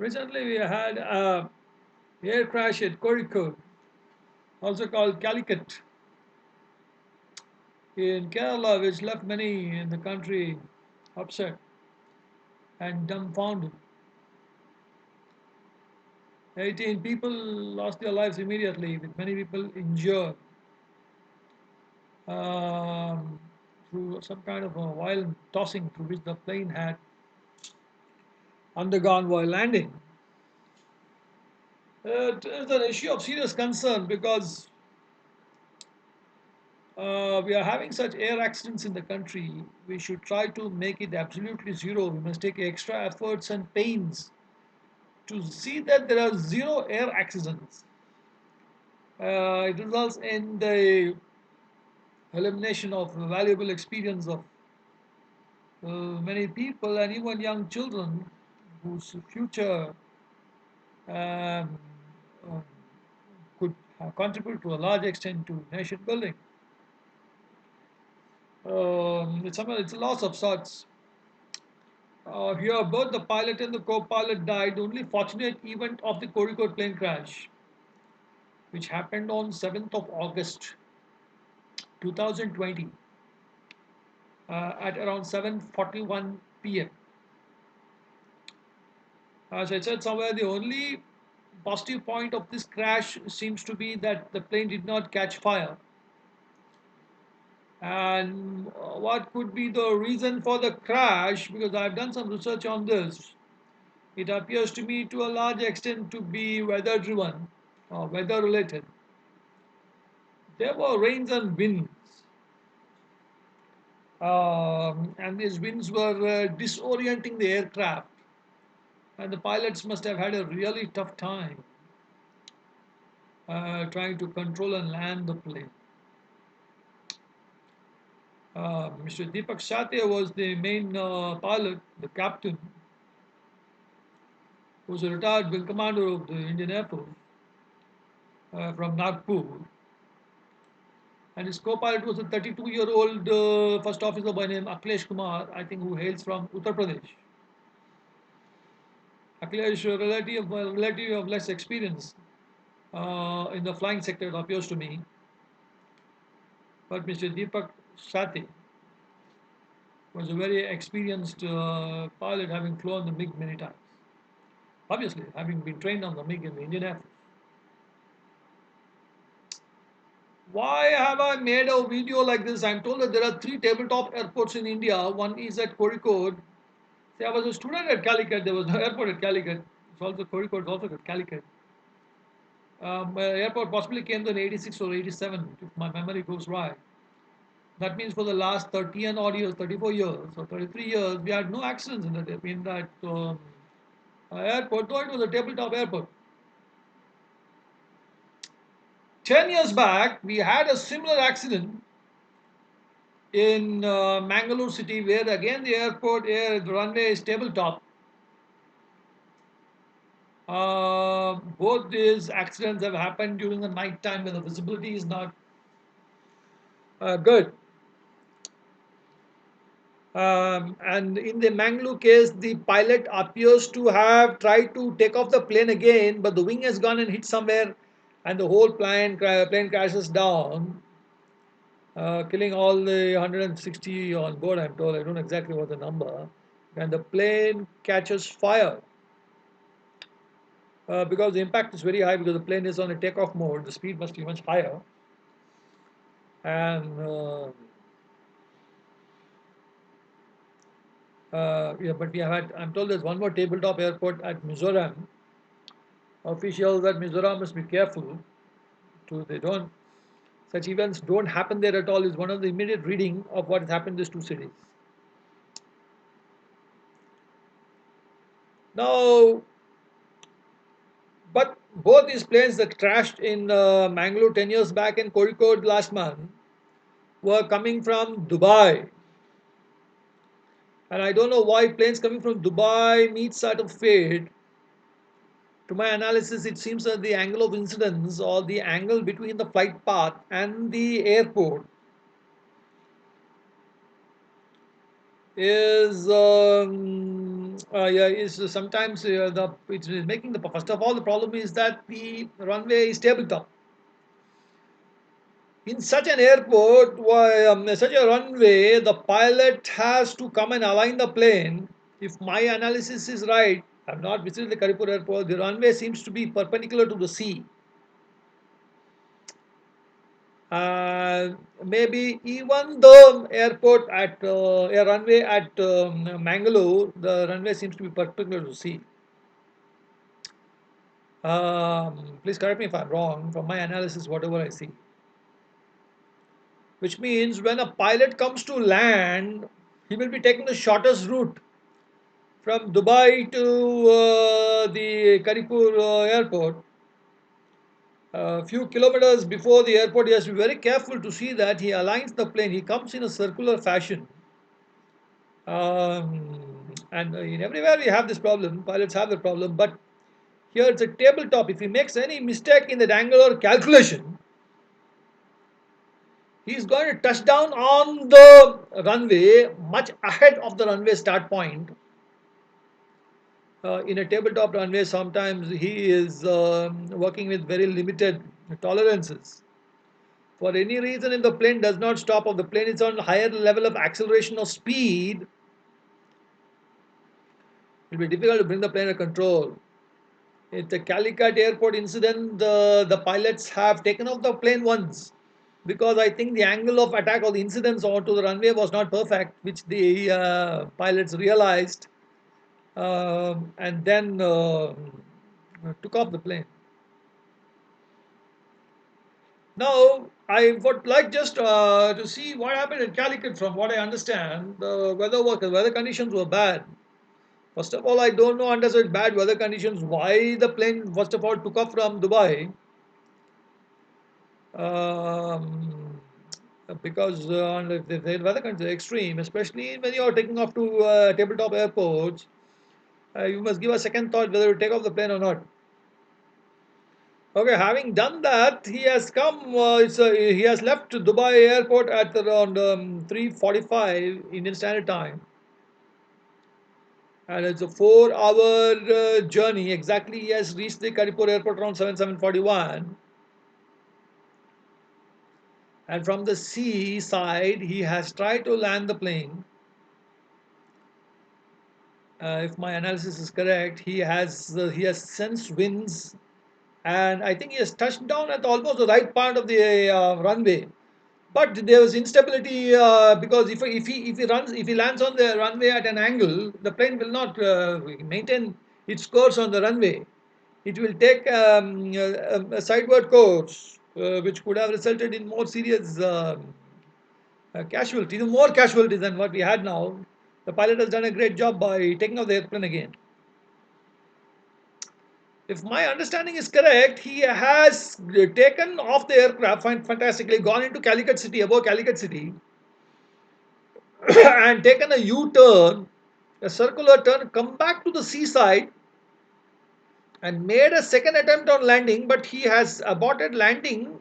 Recently, we had a air crash at Kozhikode, also called Calicut, in Kerala, which left many in the country upset and dumbfounded. 18 people lost their lives immediately, with many people injured um, through some kind of a violent tossing through which the plane had undergone while landing. It is an issue of serious concern because we are having such air accidents in the country. We should try to make it absolutely zero. We must take extra efforts and pains to see that there are zero air accidents. It results in the elimination of valuable experience of many people and even young children whose future um, uh, could contribute to a large extent to nation building. It's a loss of sorts. Here, both the pilot and the co-pilot died. The only fortunate event of the Kozhikode plane crash, which happened on 7th of August 2020 at around 7:41 p.m. As I said somewhere, the only positive point of this crash seems to be that the plane did not catch fire. And what could be the reason for the crash? Because I've done some research on this. It appears to me to a large extent to be weather driven or weather related. There were rains and winds, and these winds were disorienting the aircraft, and the pilots must have had a really tough time trying to control and land the plane. Mr. Deepak Satya was the main pilot, the captain, who was a retired wing commander of the Indian Air Force from Nagpur. And his co-pilot was a 32-year-old first officer by name Akhilesh Kumar, I think, who hails from Uttar Pradesh. Akhilesh, relative of less experience in the flying sector, it appears to me. But Mr. Deepak Satya was a very experienced pilot, having flown the MiG many times. Obviously, having been trained on the MiG in the Indian Air Force. Why have I made a video like this? I'm told that there are three tabletop airports in India. One is at Kozhikode. See, I was a student at Calicut. There was no airport at Calicut. It's also Kozhikode, also at Calicut. Airport possibly came in 86 or 87, if my memory goes right. That means for the last 30 and odd years, 34 years or 33 years, we had no accidents in that airport, though it was a tabletop airport. 10 years back, we had a similar accident in Mangalore city, where again the runway is tabletop. Both these accidents have happened during the night time when the visibility is not good. And in the Mangalore case, the pilot appears to have tried to take off the plane again, but the wing has gone and hit somewhere, and the whole plane crashes down, killing all the 160 on board. I'm told, I don't know exactly what the number, and the plane catches fire because the impact is very high because the plane is on a takeoff mode. The speed must be much higher, and yeah, but we have had. I'm told there's one more tabletop airport at Mizoram. Officials at Mizoram must be careful to they don't such events don't happen there at all. Is one of the immediate reading of what has happened in these two cities. Now, but both these planes that crashed in Mangalore 10 years back and Kozhikode last month were coming from Dubai. And I don't know why planes coming from Dubai meet sort of fate. To my analysis, it seems that the angle of incidence or the angle between the flight path and the airport is yeah, is sometimes the it's making the first of all the problem is that the runway is tabletop. In such an airport, such a runway, the pilot has to come and align the plane. If my analysis is right, I've not visited the Karipur airport. The runway seems to be perpendicular to the sea. Uh, Maybe even the airport at a runway at Mangalore, the runway seems to be perpendicular to sea. Please correct me if I'm wrong. From my analysis, whatever I see, which means when a pilot comes to land, he will be taking the shortest route from Dubai to the Karipur airport. A few kilometers before the airport, he has to be very careful to see that he aligns the plane. He comes in a circular fashion. And in everywhere we have this problem, pilots have the problem, but here it's a tabletop. If he makes any mistake in that angular calculation, he's going to touch down on the runway much ahead of the runway start point. In a tabletop runway, sometimes he is working with very limited tolerances. For any reason, if the plane does not stop, or the plane is on higher level of acceleration or speed, it will be difficult to bring the plane under control. At the Calicut airport incident, the pilots have taken off the plane once because I think the angle of attack or the incidence onto the runway was not perfect, which the pilots realized and then took off the plane. Now, I would like just to see what happened in Calicut. From what I understand, the weather conditions were bad. First of all, I don't know under such bad weather conditions why the plane first of all took off from Dubai. Um, because the weather conditions are extreme, especially when you are taking off to tabletop airports, you must give a second thought whether to take off the plane or not. Okay, having done that, he has come. He has left Dubai airport at around 3:45 Indian Standard Time, and it's a 4-hour journey. Exactly, he has reached the Karipur airport around 7:41, and from the sea side, he has tried to land the plane. If my analysis is correct, he has sensed winds, and I think he has touched down at almost the right part of the runway. But there was instability because if he lands on the runway at an angle, the plane will not maintain its course on the runway. It will take a sideward course, which could have resulted in more serious casualties, more casualties than what we had now. The pilot has done a great job by taking off the airplane again. If my understanding is correct, he has taken off the aircraft fantastically, gone into Calicut City, above Calicut City, and taken a U turn, a circular turn, come back to the seaside and made a second attempt on landing, but he has aborted landing.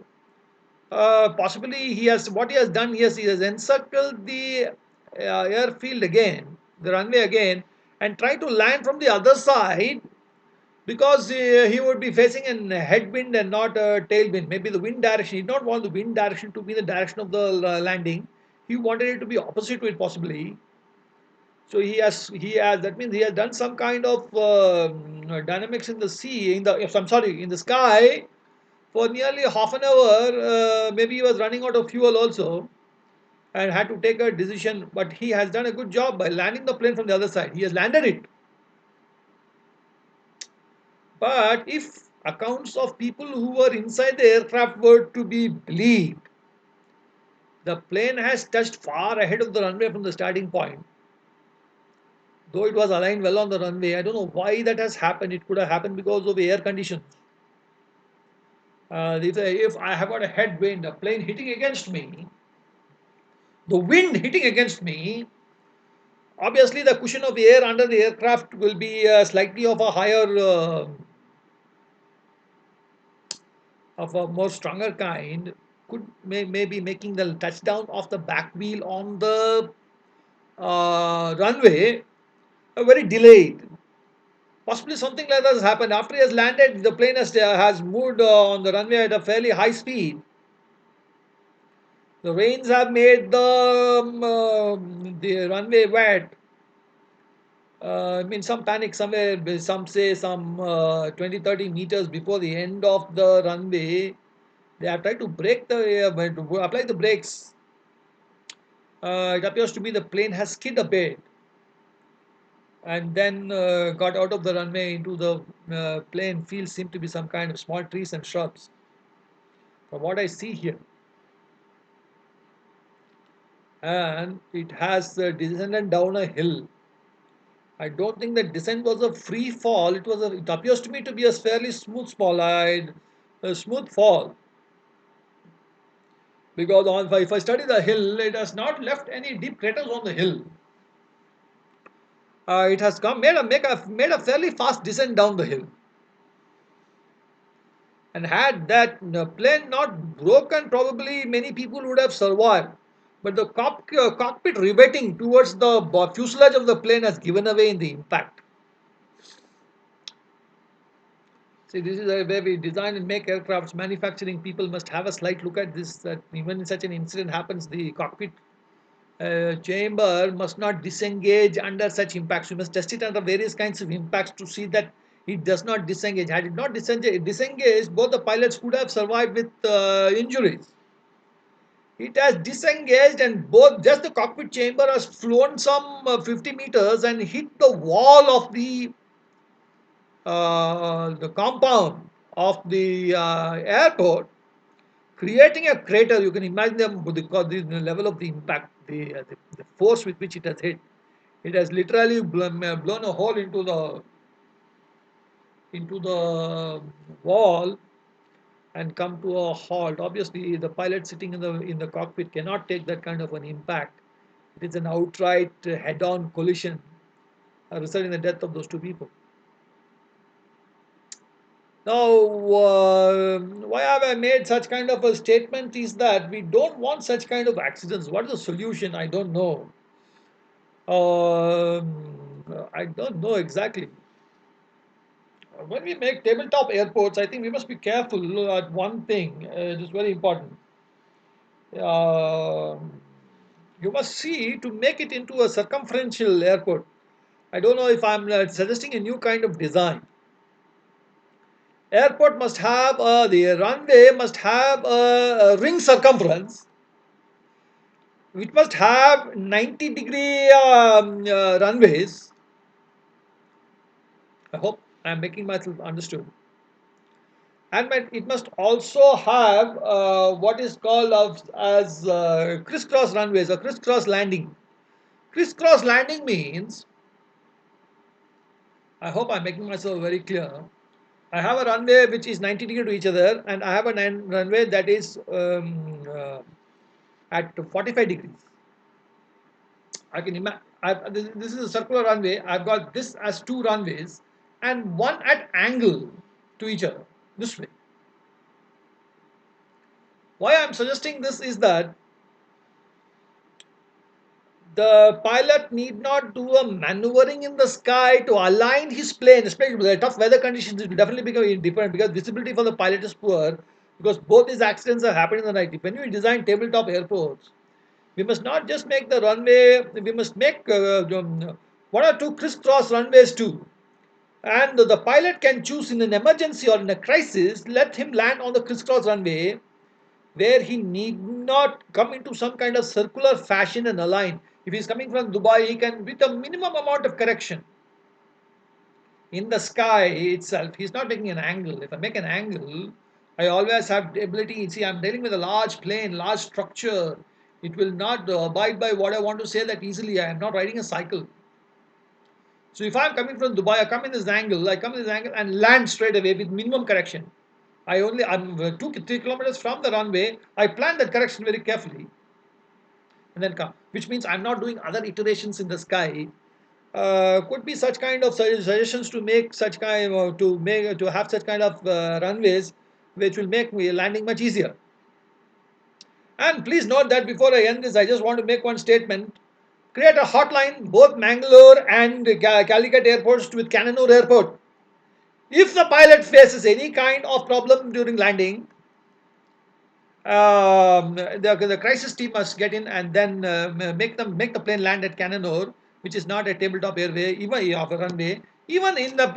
Possibly, he has done. He has encircled the airfield again, the runway again, and tried to land from the other side because he would be facing a headwind and not a tailwind. Maybe the wind direction. He did not want the wind direction to be the direction of the landing. He wanted it to be opposite to it, possibly. So that means he has done some kind of dynamics in the sea, I'm sorry, in the sky for nearly half an hour. Maybe he was running out of fuel also and had to take a decision. But he has done a good job by landing the plane from the other side. He has landed it. But if accounts of people who were inside the aircraft were to be believed, the plane has touched far ahead of the runway from the starting point. Though it was aligned well on the runway, I don't know why that has happened. It could have happened because of air conditions. If I have got a headwind, a plane hitting against me, the wind hitting against me, obviously the cushion of air under the aircraft will be slightly of a higher, of a more stronger kind, maybe making the touchdown of the back wheel on the runway very delayed. Possibly something like that has happened. After he has landed, the plane has moved on the runway at a fairly high speed. The rains have made the runway wet. I mean, some panic somewhere. Some say some 20, 30 meters before the end of the runway. They have tried to break to apply the brakes. It appears to be the plane has skid a bit and then got out of the runway into the plain field. Seem to be some kind of small trees and shrubs. From what I see here, and it has descended down a hill. I don't think the descent was a free fall. It appears to me to be a fairly a smooth fall because if I study the hill, it has not left any deep craters on the hill. It has come made a fairly fast descent down the hill. And had that plane not broken, probably many people would have survived. But the cockpit riveting towards the fuselage of the plane has given away in the impact. See, this is where we design and make aircrafts. Manufacturing people must have a slight look at this. That even such an incident happens, the cockpit chamber must not disengage under such impacts. We must test it under various kinds of impacts to see that it does not disengage. Had it not disengaged, both the pilots could have survived with injuries. It has disengaged, and both just the cockpit chamber has flown some 50 meters and hit the wall of the compound of the airport, creating a crater. You can imagine the level of the impact, the force with which it has hit. It has literally blown a hole into the wall and come to a halt. Obviously, the pilot sitting in the cockpit cannot take that kind of an impact. It is an outright head-on collision, resulting in the death of those two people. Now, why have I made such kind of a statement is that we don't want such kind of accidents. What is the solution? I don't know. I don't know exactly. When we make tabletop airports, I think we must be careful at one thing. It is very important. Um you must see to make it into a circumferential airport. I don't know if I'm suggesting a new kind of design. Airport must have the runway must have a ring circumference, which must have 90-degree runways. I hope I'm making myself understood. And it must also have what is called as crisscross runways or crisscross landing. Crisscross landing means, I hope I'm making myself very clear. I have a runway which is 90 degree to each other, and I have a runway that is at 45 degrees. I can imagine. This is a circular runway. I've got this as two runways, and one at angle to each other. This way. Why I'm suggesting this is that the pilot need not do a maneuvering in the sky to align his plane, especially with the tough weather conditions. It will definitely become different because visibility for the pilot is poor because both these accidents are happening in the night. When we design tabletop airports, we must not just make the runway, we must make one or two crisscross runways too. And the pilot can choose in an emergency or in a crisis, let him land on the crisscross runway where he need not come into some kind of circular fashion and align. If he's coming from Dubai, he can, with a minimum amount of correction in the sky itself, he's not making an angle. If I make an angle, I always have the ability. See, I'm dealing with a large plane, large structure. It will not abide by what I want to say that easily. I am not riding a cycle. So if I'm coming from Dubai, I come in this angle and land straight away with minimum correction. I'm 2 3 kilometers from the runway. I plan that correction very carefully and then come, which means I'm not doing other iterations in the sky. Could be such kind of suggestions to make such kind to have such kind of runways, which will make me landing much easier. And please note that before I end this, I just want to make one statement. Create a hotline, both Mangalore and Calicut airports with Kannur airport. If the pilot faces any kind of problem during landing, the crisis team must get in and then make the plane land at Kannur, which is not a tabletop airway, even of a runway. Even in what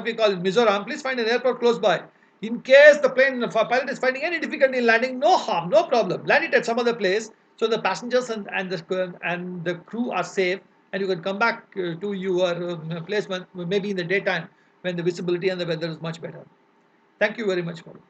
we call Mizoram, please find an airport close by. In case the plane pilot is finding any difficulty in landing, no harm, no problem. Land it at some other place so the passengers and the crew are safe, and you can come back to your place maybe in the daytime when the visibility and the weather is much better. Thank you very much for it.